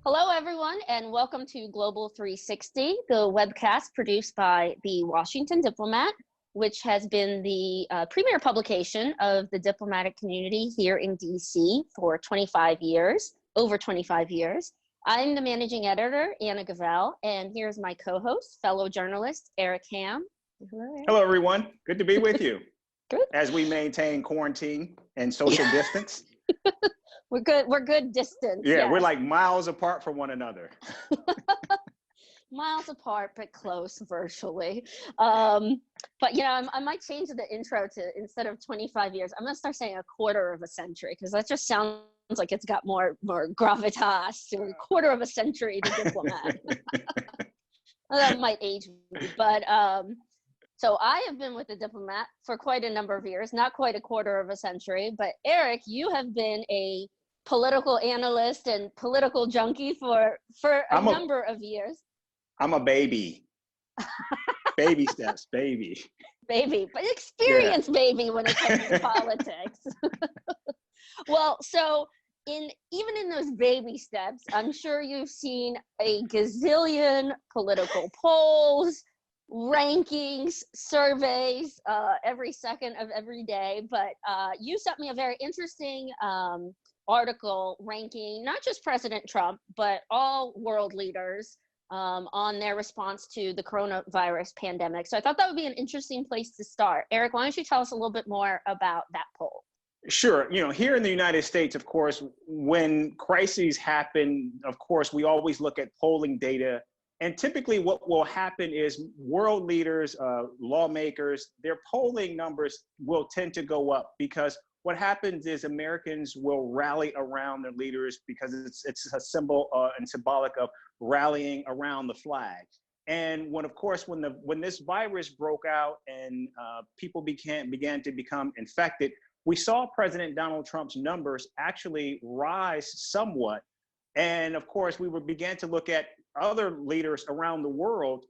Hello, everyone, and welcome to Global 360, the webcast produced by the Washington Diplomat, which has been the premier publication of the diplomatic community here in DC for 25 years, over 25 years. I'm the managing editor, Anna Gawel, and here's my co-host, fellow journalist, Eric Ham. Hello, Eric. Hello, everyone. Good to be with you. Good. As we maintain quarantine and social distance. We're good distance. Yeah, yes. We're like miles apart from one another. Miles apart, but close virtually. But I might change the intro to, instead of 25 years, I'm gonna start saying a quarter of a century, because that just sounds like it's got more gravitas. Or a quarter of a century to Diplomat. That might age me, but so I have been with the Diplomat for quite a number of years, not quite a quarter of a century, but Eric, you have been a political analyst and political junkie for a number of years. I'm a baby. Baby steps, baby. Baby, but experienced baby when it comes to politics. Well, so even in those baby steps, I'm sure you've seen a gazillion political polls, rankings, surveys, every second of every day. But you sent me a very interesting article ranking not just President Trump, but all world leaders on their response to the coronavirus pandemic. So I thought that would be an interesting place to start. Eric, why don't you tell us a little bit more about that poll? Sure. Here in the United States, of course, when crises happen, of course, we always look at polling data. And typically what will happen is world leaders, lawmakers, their polling numbers will tend to go up, because what happens is Americans will rally around their leaders because it's a symbol and symbolic of rallying around the flag. And when this virus broke out and people began to become infected, we saw President Donald Trump's numbers actually rise somewhat. And of course, we began to look at other leaders around the world,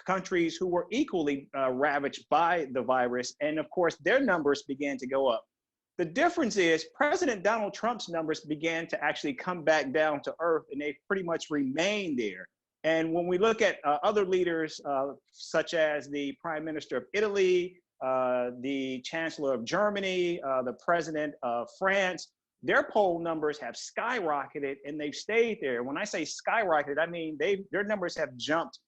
countries who were equally ravaged by the virus. And of course, their numbers began to go up. The difference is President Donald Trump's numbers began to actually come back down to earth, and they pretty much remained there. And when we look at other leaders, such as the Prime Minister of Italy, the Chancellor of Germany, the President of France, their poll numbers have skyrocketed, and they've stayed there. When I say skyrocketed, I mean their numbers have jumped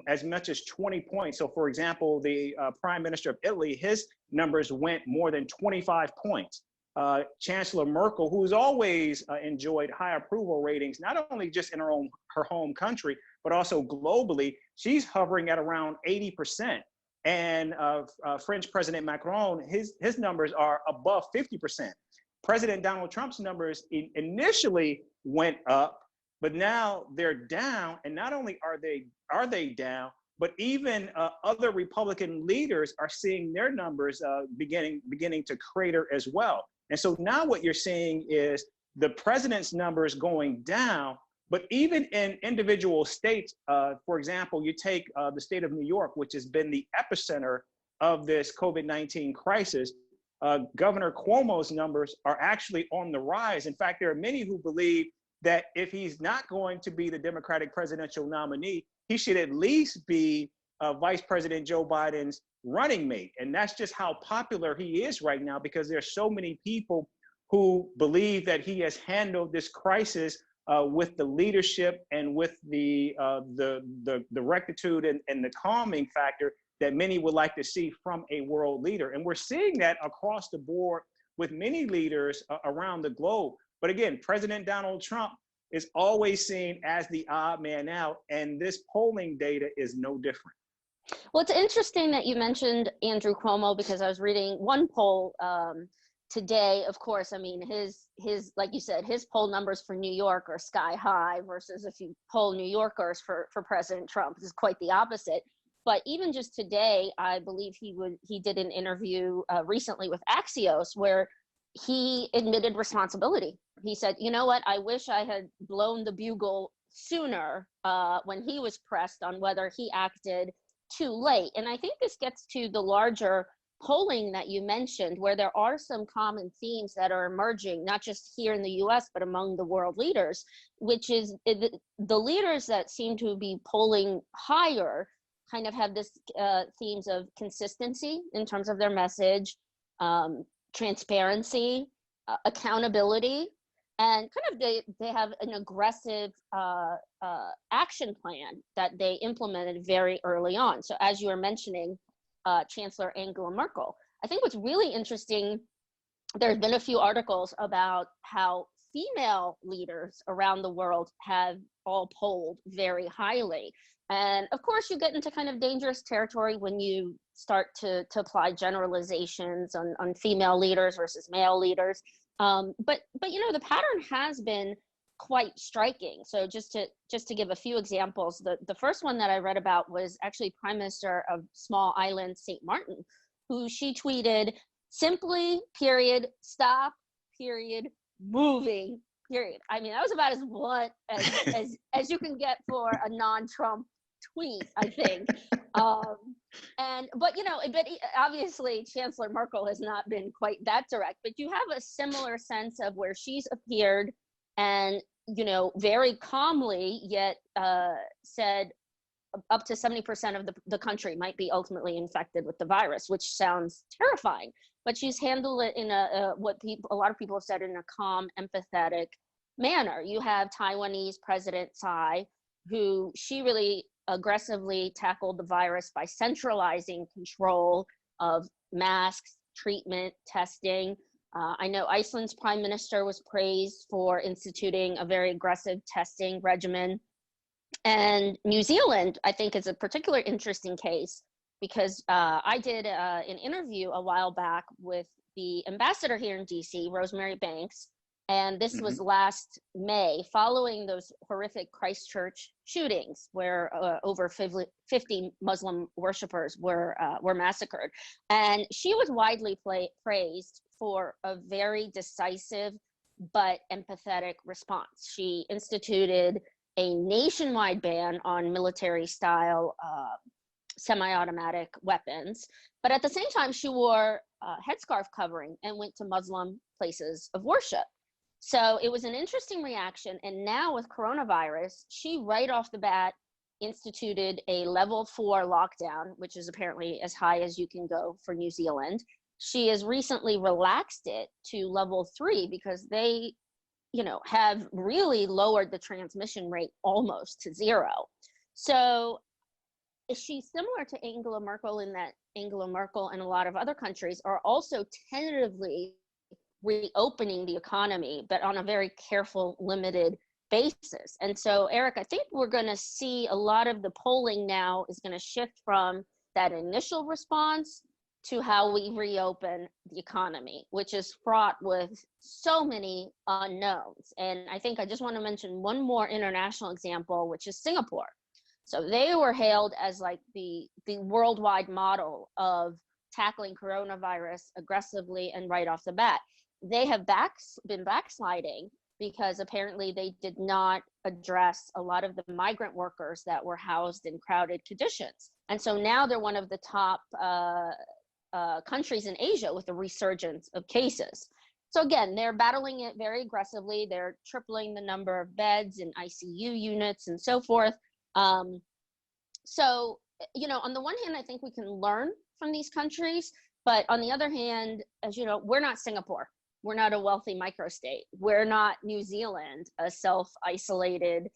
as much as 20 points. So for example, the Prime Minister of Italy, his numbers went more than 25 points. Chancellor Merkel, who's always enjoyed high approval ratings, not only just in her home country, but also globally, she's hovering at around 80%. And French President Macron, his numbers are above 50%. President Donald Trump's numbers initially went up, but now they're down. And not only are they down, but even other Republican leaders are seeing their numbers beginning to crater as well. And so now what you're seeing is the president's numbers going down, but even in individual states, for example, you take the state of New York, which has been the epicenter of this COVID-19 crisis. Governor Cuomo's numbers are actually on the rise. In fact, there are many who believe that if he's not going to be the Democratic presidential nominee, he should at least be Vice President Joe Biden's running mate. And that's just how popular he is right now, because there's so many people who believe that he has handled this crisis with the leadership and with the rectitude and the calming factor that many would like to see from a world leader. And we're seeing that across the board with many leaders around the globe. But again, President Donald Trump is always seen as the odd man out, and this polling data is no different. Well, it's interesting that you mentioned Andrew Cuomo, because I was reading one poll today. Of course, I mean, his like you said, his poll numbers for New York are sky high, versus if you poll New Yorkers for President Trump, it's quite the opposite. But even just today, I believe he did an interview recently with Axios, where he admitted responsibility. He said, you know what, I wish I had blown the bugle sooner when he was pressed on whether he acted too late. And I think this gets to the larger polling that you mentioned, where there are some common themes that are emerging, not just here in the US, but among the world leaders, which is the leaders that seem to be polling higher kind of have this themes of consistency in terms of their message, transparency, accountability, and kind of they have an aggressive action plan that they implemented very early on. So as you were mentioning, Chancellor Angela Merkel, I think what's really interesting, there's been a few articles about how female leaders around the world have all polled very highly. And of course, you get into kind of dangerous territory when you start to apply generalizations on female leaders versus male leaders. But you know, the pattern has been quite striking. So just to give a few examples, the first one that I read about was actually Prime Minister of small island St. Martin, who she tweeted, simply, period, stop, period, moving, period. I mean, that was about as blunt as you can get for a non-Trump tweet, I think. But you know, obviously Chancellor Merkel has not been quite that direct, but you have a similar sense of where she's appeared and, you know, very calmly yet said up to 70% of the country might be ultimately infected with the virus, which sounds terrifying. But she's handled it in a lot of people have said, in a calm, empathetic manner. You have Taiwanese President Tsai, who she really aggressively tackled the virus by centralizing control of masks, treatment, testing. I know Iceland's prime minister was praised for instituting a very aggressive testing regimen. And New Zealand, I think, is a particular interesting case because I did an interview a while back with the ambassador here in DC, Rosemary Banks, and this was last May, following those horrific Christchurch shootings where over 50 Muslim worshippers were massacred. And she was widely praised for a very decisive but empathetic response. She instituted a nationwide ban on military-style semi-automatic weapons, but at the same time, she wore a headscarf covering and went to Muslim places of worship. So it was an interesting reaction. And now with coronavirus, she right off the bat instituted a level 4 lockdown, which is apparently as high as you can go for New Zealand. She has recently relaxed it to level 3 because they, you know, have really lowered the transmission rate almost to 0. So she's similar to Angela Merkel in that Angela Merkel and a lot of other countries are also tentatively reopening the economy, but on a very careful, limited basis. And so, Eric, I think we're going to see a lot of the polling now is going to shift from that initial response to how we reopen the economy, which is fraught with so many unknowns. And I think I just want to mention one more international example, which is Singapore. So they were hailed as like the worldwide model of tackling coronavirus aggressively and right off the bat. They have been backsliding because apparently they did not address a lot of the migrant workers that were housed in crowded conditions. And so now they're one of the top countries in Asia with a resurgence of cases. So again, they're battling it very aggressively. They're tripling the number of beds and ICU units and so forth. So, you know, on the one hand, I think we can learn from these countries, but on the other hand, as you know, we're not Singapore. We're not a wealthy microstate. We're not New Zealand, a self-isolated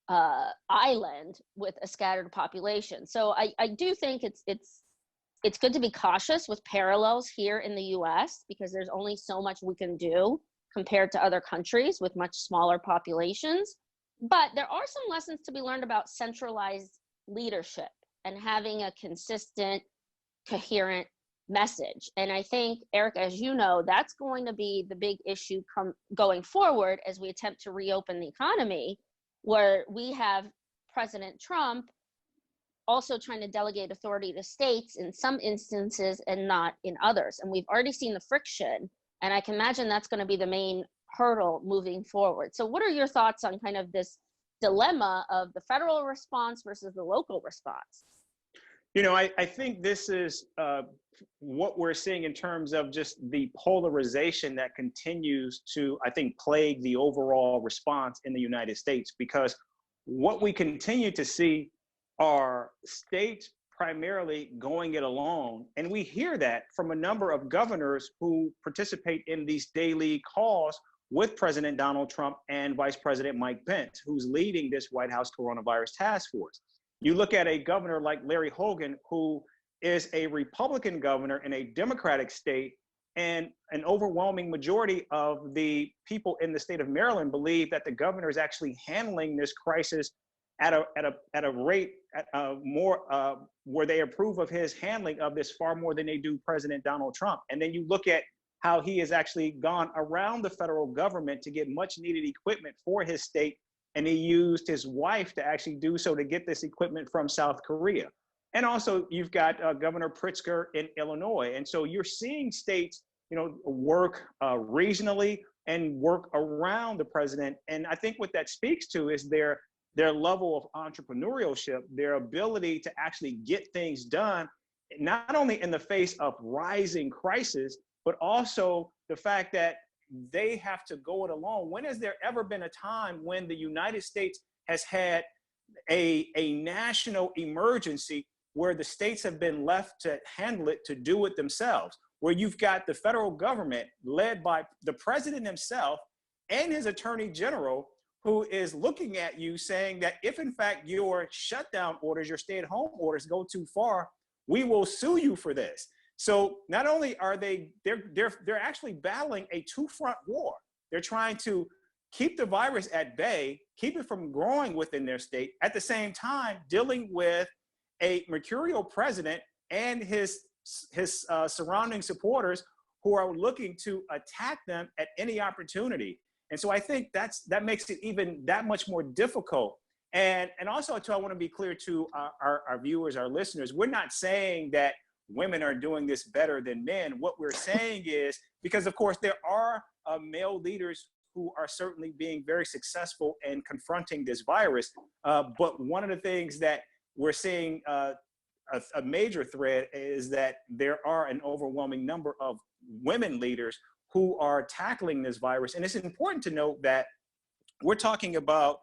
island with a scattered population. So I do think it's good to be cautious with parallels here in the US because there's only so much we can do compared to other countries with much smaller populations. But there are some lessons to be learned about centralized leadership and having a consistent, coherent message. And I think, Eric, as you know, that's going to be the big issue going forward as we attempt to reopen the economy, where we have President Trump also trying to delegate authority to states in some instances and not in others. And we've already seen the friction, and I can imagine that's going to be the main hurdle moving forward. So what are your thoughts on kind of this dilemma of the federal response versus the local response? I think this is what we're seeing in terms of just the polarization that continues to, I think, plague the overall response in the United States, because what we continue to see are states primarily going it alone. And we hear that from a number of governors who participate in these daily calls with President Donald Trump and Vice President Mike Pence, who's leading this White House coronavirus task force. You look at a governor like Larry Hogan, who is a Republican governor in a Democratic state, and an overwhelming majority of the people in the state of Maryland believe that the governor is actually handling this crisis at a rate more where they approve of his handling of this far more than they do President Donald Trump. And then you look at how he has actually gone around the federal government to get much needed equipment for his state, and he used his wife to actually do so to get this equipment from South Korea. And also you've got Governor Pritzker in Illinois. And so you're seeing states, work regionally and work around the president. And I think what that speaks to is their level of entrepreneurship, their ability to actually get things done, not only in the face of rising crisis, but also the fact that they have to go it alone. When has there ever been a time when the United States has had a national emergency where the states have been left to handle it, to do it themselves, where you've got the federal government led by the president himself and his attorney general, who is looking at you saying that if in fact your shutdown orders, your stay-at-home orders go too far, we will sue you for this. So not only are they're actually battling a two-front war. They're trying to keep the virus at bay, keep it from growing within their state, at the same time dealing with a mercurial president and his surrounding supporters who are looking to attack them at any opportunity. And so I think that makes it even that much more difficult. And also, too, I want to be clear to our viewers, our listeners, we're not saying that women are doing this better than men. What we're saying is, because of course there are male leaders who are certainly being very successful in confronting this virus. But one of the things that we're seeing a major thread is that there are an overwhelming number of women leaders who are tackling this virus. And it's important to note that we're talking about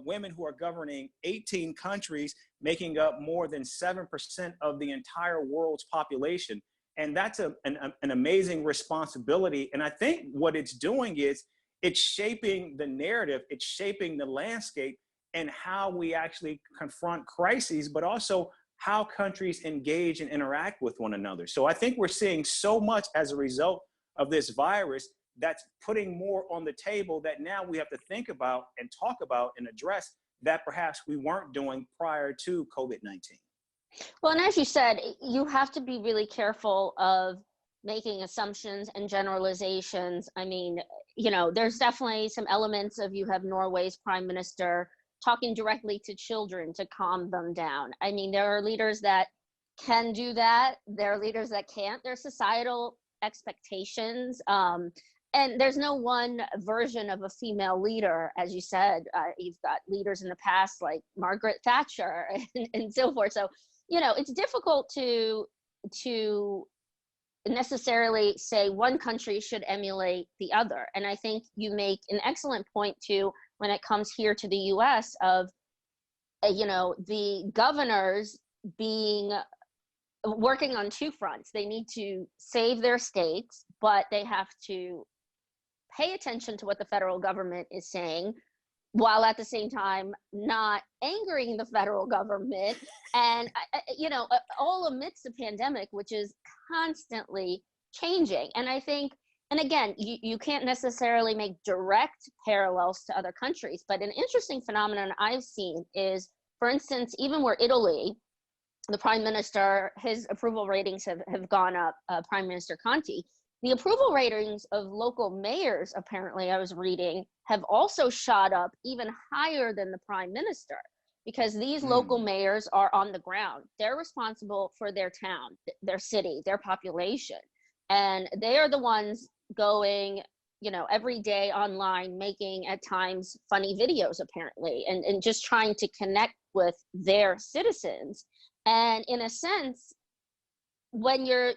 women who are governing 18 countries, making up more than 7% of the entire world's population. And that's an amazing responsibility. And I think what it's doing is it's shaping the narrative, it's shaping the landscape and how we actually confront crises, but also how countries engage and interact with one another. So I think we're seeing so much as a result of this virus that's putting more on the table that now we have to think about and talk about and address that perhaps we weren't doing prior to COVID-19. Well, and as you said, you have to be really careful of making assumptions and generalizations. I mean, there's definitely some elements of, you have Norway's prime minister talking directly to children to calm them down. I mean, there are leaders that can do that. There are leaders that can't. There's societal expectations. And there's no one version of a female leader, as you said. You've got leaders in the past like Margaret Thatcher and so forth. So, it's difficult to necessarily say one country should emulate the other. And I think you make an excellent point too when it comes here to the US of, the governors working on two fronts. They need to save their states, but they have to pay attention to what the federal government is saying, while at the same time not angering the federal government. And, all amidst the pandemic, which is constantly changing. And I think, and again, you can't necessarily make direct parallels to other countries, but an interesting phenomenon I've seen is, for instance, even where Italy, the prime minister, his approval ratings have gone up, Prime Minister Conte, the approval ratings of local mayors, apparently, I was reading, have also shot up even higher than the prime minister, because these local mayors are on the ground. They're responsible for their town, their city, their population. And they are the ones going, every day online, making at times funny videos, apparently, and just trying to connect with their citizens. And in a sense, when you're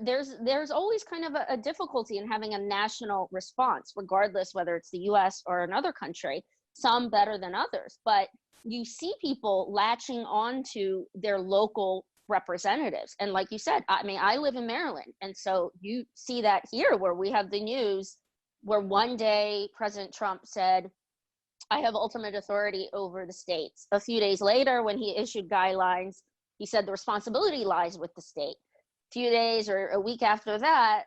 there's always kind of a difficulty in having a national response, regardless whether it's the US or another country, some better than others. But you see people latching on to their local representatives. And like you said, I mean, I live in Maryland. And so you see that here, where we have the news where one day President Trump said, I have ultimate authority over the states. A few days later, when he issued guidelines, he said the responsibility lies with the state. A few days or a week after that,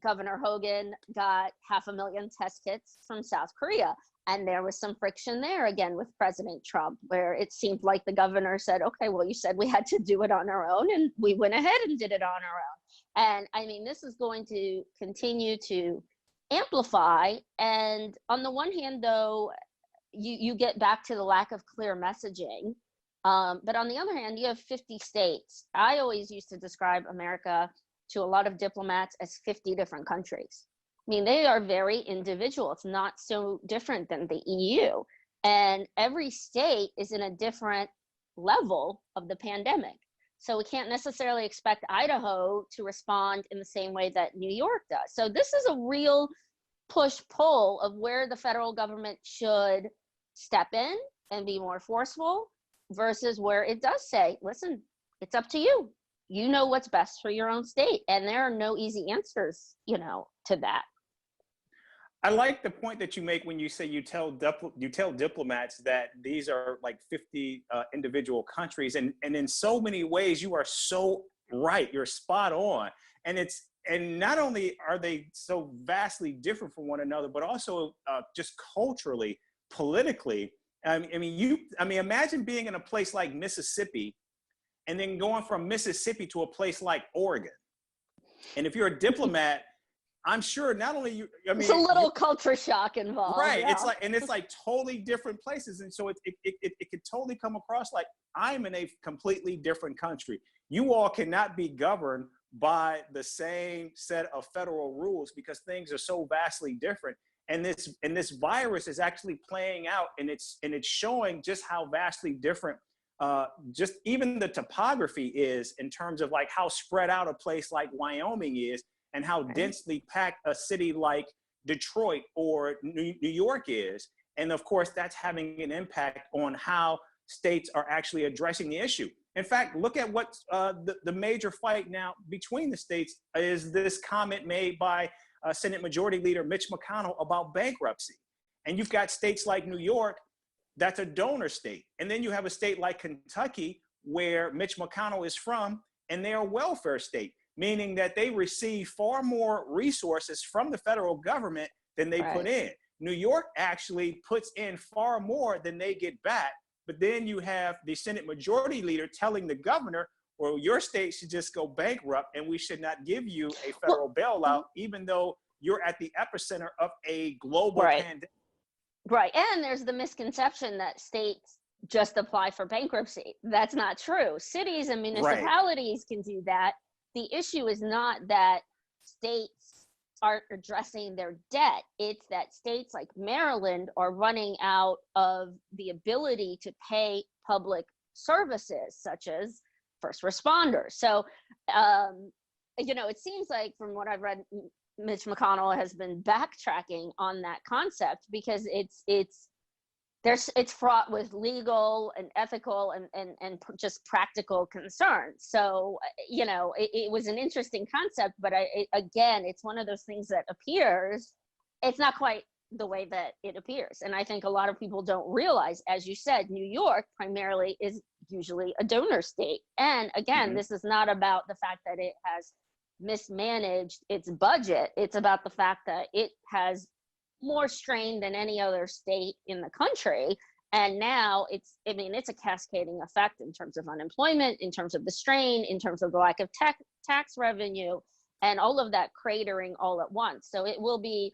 Governor Hogan got 500,000 test kits from South Korea. And there was some friction there again with President Trump, where it seemed like the governor said, okay, well, you said we had to do it on our own, and we went ahead and did it on our own. And I mean, this is going to continue to amplify. And on the one hand, though, you get back to the lack of clear messaging. But on the other hand, you have 50 states. I always used to describe America to a lot of diplomats as 50 different countries. I mean, they are very individual. It's not so different than the EU. And every state is in a different level of the pandemic. So we can't necessarily expect Idaho to respond in the same way that New York does. So this is a real push-pull of where the federal government should step in and be more forceful versus where it does say, listen, it's up to you. You know what's best for your own state. And there are no easy answers, to that. I like the point that you make when you say you tell diplomats that these are like 50 individual countries, and in so many ways you are so right. You're spot on, and not only are they so vastly different from one another, but also just culturally, politically. I mean, imagine being in a place like Mississippi, and then going from Mississippi to a place like Oregon, and if you're a diplomat. I'm sure not only you, it's a little culture shock involved. Right. Yeah. It's like totally different places. And so it could totally come across like I'm in a completely different country. You all cannot be governed by the same set of federal rules because things are so vastly different. And this virus is actually playing out, and it's showing just how vastly different just even the topography is in terms of like how spread out a place like Wyoming is, and how densely packed a city like Detroit or New York is. And of course, that's having an impact on how states are actually addressing the issue. In fact, look at what the major fight now between the states is this comment made by Senate Majority Leader Mitch McConnell about bankruptcy. And you've got states like New York, that's a donor state. And then you have a state like Kentucky, where Mitch McConnell is from, and they're a welfare state, meaning that they receive far more resources from the federal government than they put in. New York actually puts in far more than they get back. But then you have the Senate Majority Leader telling the governor, well, your state should just go bankrupt and we should not give you a federal bailout, even though you're at the epicenter of a global pandemic. Right. And there's the misconception that states just apply for bankruptcy. That's not true. Cities and municipalities can do that. The issue is not that states aren't addressing their debt. It's that states like Maryland are running out of the ability to pay public services, such as first responders. So, it seems like from what I've read, Mitch McConnell has been backtracking on that concept because it's fraught with legal and ethical and just practical concerns. So, it was an interesting concept, but again, it's one of those things that appears, it's not quite the way that it appears. And I think a lot of people don't realize, as you said, New York primarily is usually a donor state. And again, this is not about the fact that it has mismanaged its budget. It's about the fact that it has more strain than any other state in the country. And now it's a cascading effect in terms of unemployment, in terms of the strain, in terms of the lack of tax revenue, and all of that cratering all at once. So it will be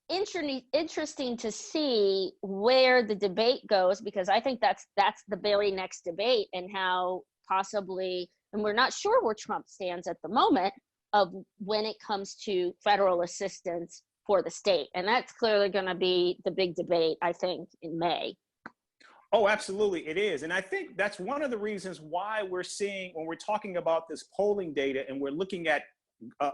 interesting to see where the debate goes, because I think that's the very next debate, and how possibly, and we're not sure where Trump stands at the moment, of when it comes to federal assistance for the state. And that's clearly going to be the big debate, I think, in May. Oh, absolutely, it is. And I think that's one of the reasons why we're seeing, when we're talking about this polling data and we're looking at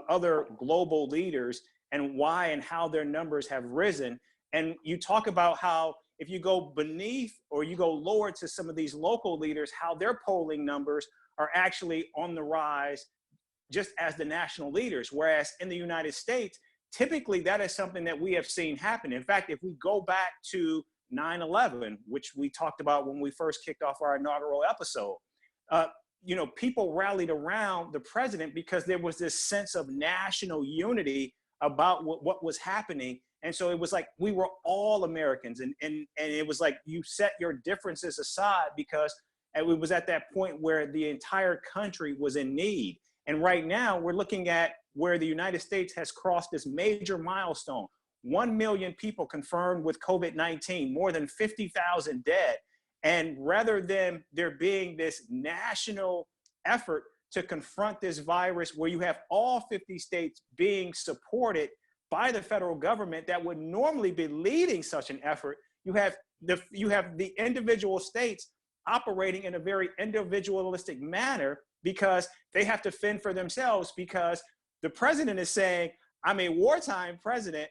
other global leaders and why and how their numbers have risen. And you talk about how if you go beneath or you go lower to some of these local leaders, how their polling numbers are actually on the rise just as the national leaders. Whereas in the United States, typically that is something that we have seen happen. In fact, if we go back to 9/11, which we talked about when we first kicked off our inaugural episode, people rallied around the president because there was this sense of national unity about what was happening. And so it was like we were all Americans, and it was like you set your differences aside because it was at that point where the entire country was in need. And right now we're looking at where the United States has crossed this major milestone. 1 million people confirmed with COVID-19, more than 50,000 dead. And rather than there being this national effort to confront this virus where you have all 50 states being supported by the federal government that would normally be leading such an effort, you have the individual states operating in a very individualistic manner because they have to fend for themselves, because the president is saying, I'm a wartime president,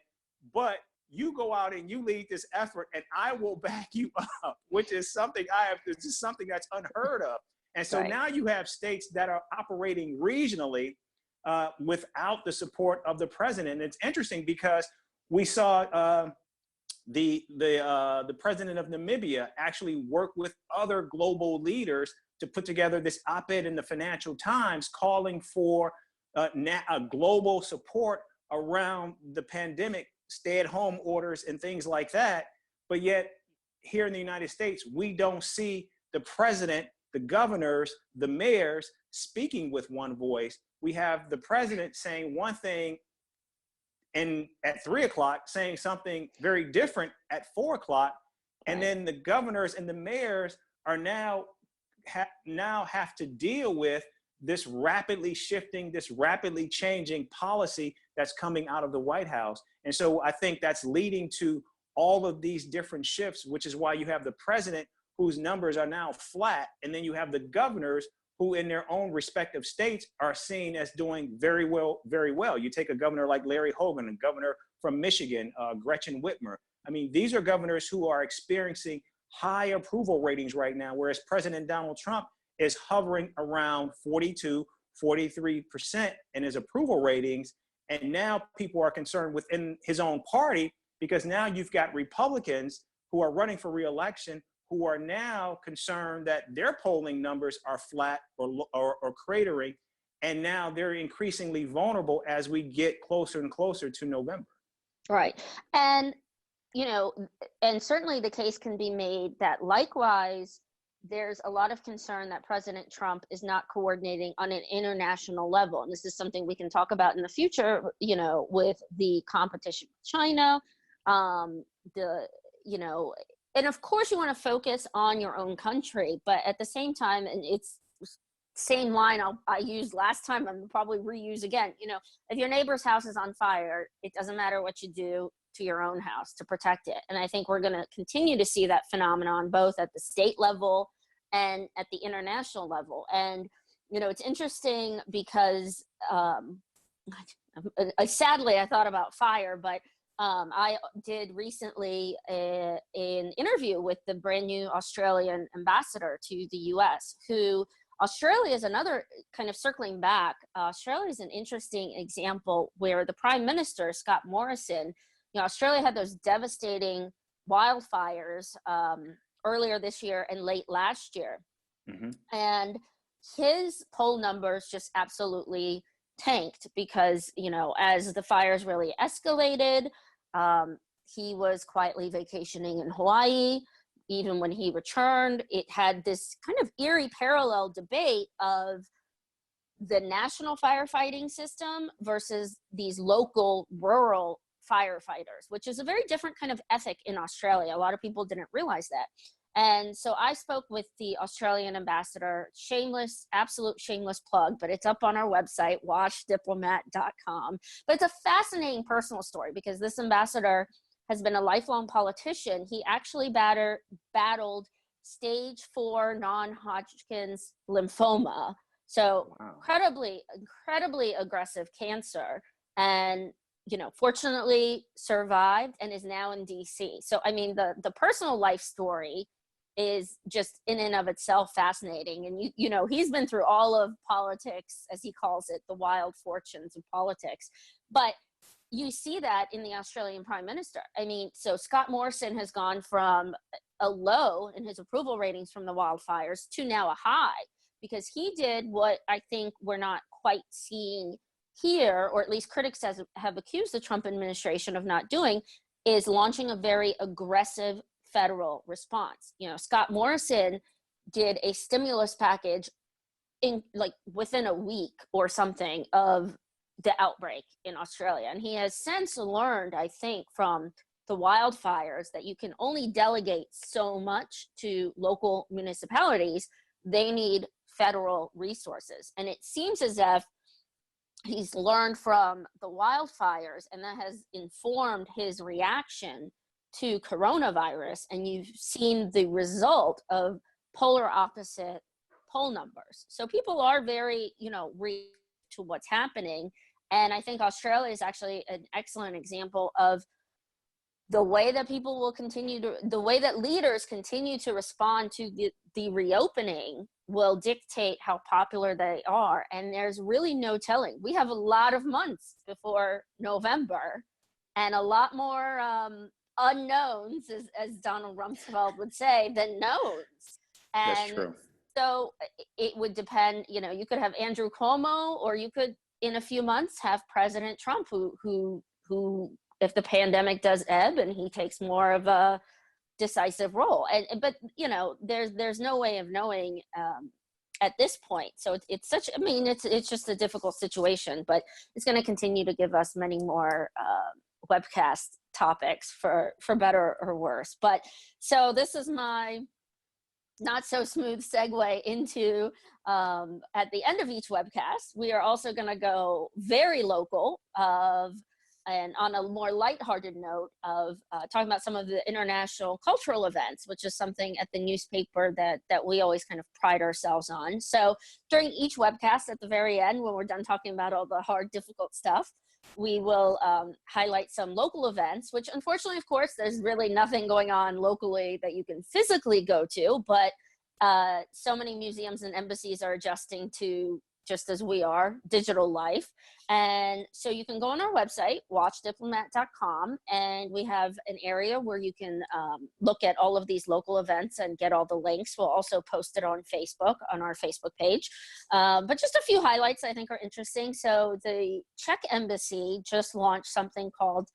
but you go out and you lead this effort and I will back you up, which is something that's unheard of. And so now you have states that are operating regionally without the support of the president. And it's interesting because we saw the president of Namibia actually work with other global leaders to put together this op-ed in the Financial Times calling for a global support around the pandemic, stay-at-home orders and things like that. But yet here in the United States, we don't see the president, the governors, the mayors speaking with one voice. We have the president saying one thing and at 3 o'clock saying something very different at 4 o'clock. And then the governors and the mayors are now have to deal with this rapidly shifting, this rapidly changing policy that's coming out of the White House. And so I think that's leading to all of these different shifts, which is why you have the president whose numbers are now flat. And then you have the governors who in their own respective states are seen as doing very well, very well. You take a governor like Larry Hogan, a governor from Michigan, Gretchen Whitmer. I mean, these are governors who are experiencing high approval ratings right now, whereas President Donald Trump is hovering around 42, 43% in his approval ratings. And now people are concerned within his own party because now you've got Republicans who are running for re-election who are now concerned that their polling numbers are flat or cratering. And now they're increasingly vulnerable as we get closer and closer to November. Right. And, and certainly the case can be made that likewise, there's a lot of concern that President Trump is not coordinating on an international level. And this is something we can talk about in the future, with the competition with China, and of course you want to focus on your own country, but at the same time, and it's same line I used last time, I'm probably reuse again, if your neighbor's house is on fire, it doesn't matter what you do to your own house to protect it. And I think we're going to continue to see that phenomenon both at the state level and at the international level. And, it's interesting because sadly I thought about fire, but I did recently an interview with the brand new Australian ambassador to the US, who Australia is another kind of circling back. Australia is an interesting example where the Prime Minister, Scott Morrison, Australia had those devastating wildfires earlier this year and late last year. Mm-hmm. And his poll numbers just absolutely tanked because, as the fires really escalated, he was quietly vacationing in Hawaii. Even when he returned, it had this kind of eerie parallel debate of the national firefighting system versus these local rural firefighters, which is a very different kind of ethic in Australia. A lot of people didn't realize that. And so I spoke with the Australian ambassador, absolute shameless plug, but it's up on our website, watchdiplomat.com. But it's a fascinating personal story because this ambassador has been a lifelong politician. He actually battled stage 4 non-Hodgkin's lymphoma. So Wow. incredibly aggressive cancer. And, you know, fortunately survived and is now in DC. So, I mean, the personal life story is just in and of itself fascinating. And, you know, he's been through all of politics, as he calls it, the wild fortunes of politics. But you see that in the Australian Prime Minister. I mean, so Scott Morrison has gone from a low in his approval ratings from the wildfires to now a high, because he did what I think we're not quite seeing here, or at least critics have accused the Trump administration of not doing, is launching a very aggressive federal response. You know, Scott Morrison did a stimulus package in like within a week or something of the outbreak in Australia. And he has since learned, I think, from the wildfires that you can only delegate so much to local municipalities. They need federal resources. And it seems as if he's learned from the wildfires, and that has informed his reaction to coronavirus. And you've seen the result of polar opposite poll numbers. So people are very, you know, to what's happening. And I think Australia is actually an excellent example of the way that people will continue to, the way that leaders continue to respond to the reopening will dictate how popular they are. And there's really no telling. We have a lot of months before November and a lot more unknowns, as Donald Rumsfeld would say, than knowns. And that's true. So it would depend, you know, you could have Andrew Cuomo, or you could, in a few months, have President Trump, who, if the pandemic does ebb and he takes more of a decisive role. But you know, there's no way of knowing at this point. So it's such, I mean, it's just a difficult situation, but it's going to continue to give us many more webcast topics for better or worse. But so this is my not so smooth segue into at the end of each webcast, we are also going to go very local and on a more lighthearted note of talking about some of the international cultural events, which is something at the newspaper that we always kind of pride ourselves on. So during each webcast at the very end, when we're done talking about all the hard, difficult stuff, we will highlight some local events, which unfortunately, of course, there's really nothing going on locally that you can physically go to, but so many museums and embassies are adjusting to, just as we are, digital life. And so you can go on our website, watchdiplomat.com, and we have an area where you can look at all of these local events and get all the links. We'll also post it on Facebook, on our Facebook page. But just a few highlights I think are interesting. So the Czech embassy just launched something called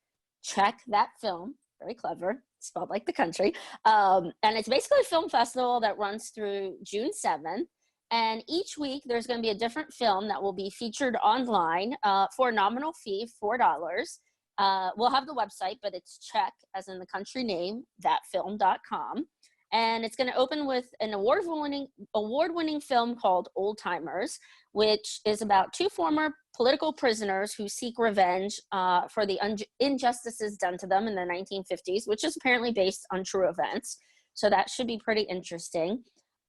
Check That Film, very clever, spelled like the country. And it's basically a film festival that runs through June 7th. And each week there's going to be a different film that will be featured online for a nominal fee of $4. We'll have the website, but it's Czech, as in the country name, thatfilm.com. And it's going to open with an award-winning film called Old Timers, which is about two former political prisoners who seek revenge for the injustices done to them in the 1950s, which is apparently based on true events. So that should be pretty interesting.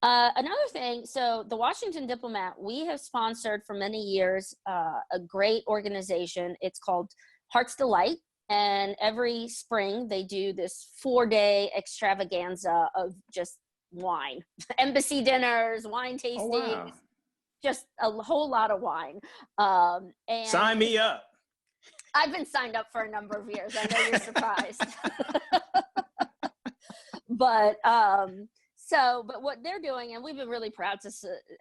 Another thing, so the Washington Diplomat, we have sponsored for many years a great organization. It's called Heart's Delight. And every spring they do this 4-day extravaganza of just wine, embassy dinners, wine tastings, Oh, wow. Just a whole lot of wine. And sign me up. I've been signed up for a number of years. I know you're surprised. But what they're doing, and we've been really proud to,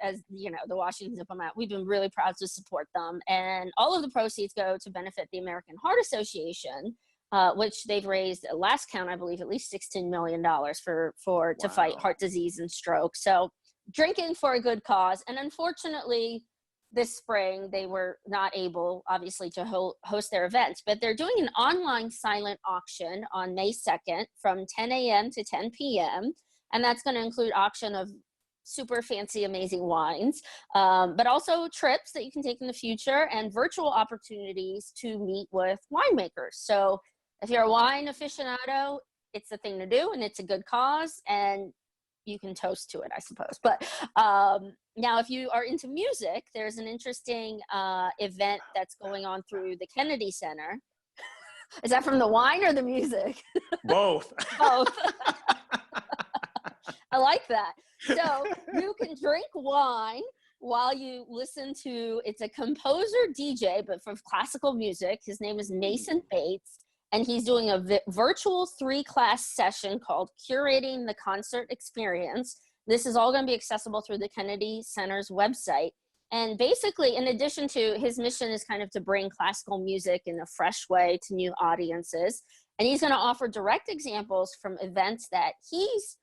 as you know, the Washington Diplomat, we've been really proud to support them. And all of the proceeds go to benefit the American Heart Association, which they've raised, at last count, I believe, at least $16 million to fight heart disease and stroke. So drinking for a good cause. And unfortunately, this spring, they were not able, obviously, to host their events, but they're doing an online silent auction on May 2nd from 10 a.m. to 10 p.m., and that's going to include auction of super fancy, amazing wines, but also trips that you can take in the future and virtual opportunities to meet with winemakers. So if you're a wine aficionado, it's the thing to do, and it's a good cause. And you can toast to it, I suppose. But now, if you are into music, there's an interesting event that's going on through the Kennedy Center. Is that from the wine or the music? Both. Both. I like that. So you can drink wine while you listen to, it's a composer DJ, but for classical music. His name is Mason Bates, and he's doing a virtual 3-class session called Curating the Concert Experience. This is all going to be accessible through the Kennedy Center's website. And basically, in addition to, his mission is kind of to bring classical music in a fresh way to new audiences. And he's going to offer direct examples from events that he's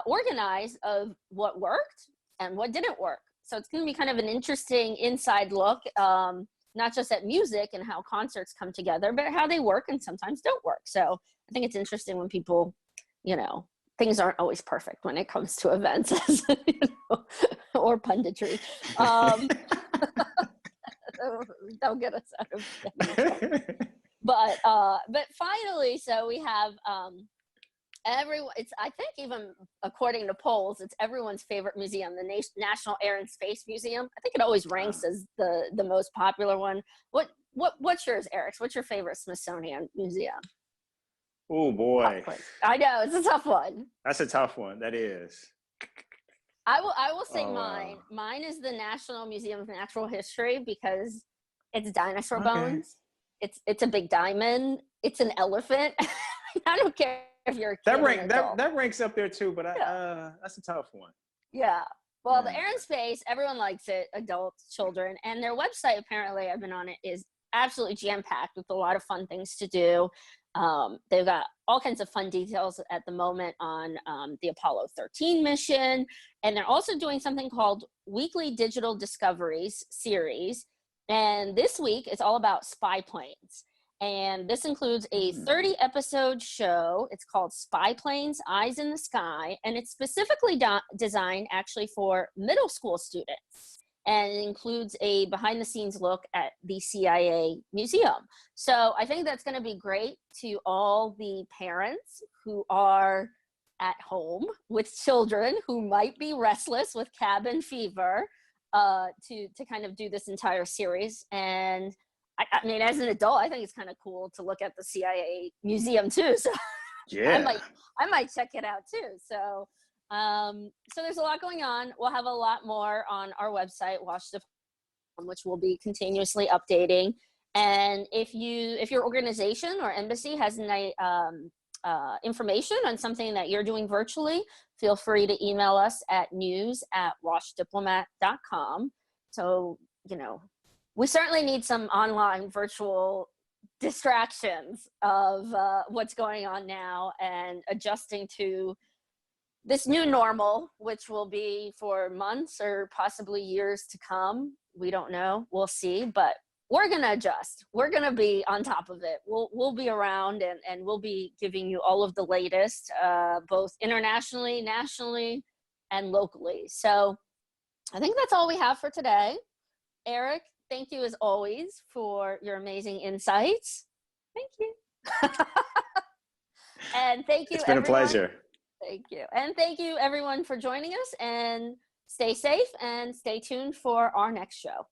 organized of what worked and what didn't work. So it's going to be kind of an interesting inside look, not just at music and how concerts come together, but how they work and sometimes don't work. So I think it's interesting when people, you know, things aren't always perfect when it comes to events, you know, or punditry. Don't get us out of it. But finally, so we have everyone. It's, I think, even according to polls, it's everyone's favorite museum, the National Air and Space Museum. I think it always ranks as the most popular one. What's yours, Eric? What's your favorite Smithsonian museum? Oh boy, I know it's a tough one. That's a tough one. That is. I will say mine. Mine is the National Museum of Natural History because it's dinosaur bones. It's a big diamond. It's an elephant. I don't care if you're a kid. That ranks up there too, but that's a tough one. Yeah. Well, the Air and Space, everyone likes it, adults, children, and their website, apparently, I've been on it, is absolutely jam-packed with a lot of fun things to do. They've got all kinds of fun details at the moment on the Apollo 13 mission. And they're also doing something called Weekly Digital Discoveries series. And this week is all about spy planes. And this includes a 30-episode show. It's called Spy Planes, Eyes in the Sky. And it's specifically designed actually for middle school students. And it includes a behind-the-scenes look at the CIA museum. So I think that's going to be great to all the parents who are at home with children who might be restless with cabin fever, to kind of do this entire series. And I mean, as an adult, I think it's kind of cool to look at the CIA museum too. So yeah, I might check it out too. So there's a lot going on. We'll have a lot more on our website, which we'll be continuously updating. And if your organization or embassy has any information on something that you're doing virtually, feel free to email us at news@washdiplomat.com. So, you know, we certainly need some online virtual distractions of what's going on now and adjusting to this new normal, which will be for months or possibly years to come. We don't know. We'll see. But we're going to adjust. We're going to be on top of it. We'll be around and we'll be giving you all of the latest, both internationally, nationally, and locally. So I think that's all we have for today. Eric, thank you as always for your amazing insights. Thank you. And thank you, It's been everyone. A pleasure. Thank you. And thank you, everyone, for joining us. And stay safe and stay tuned for our next show.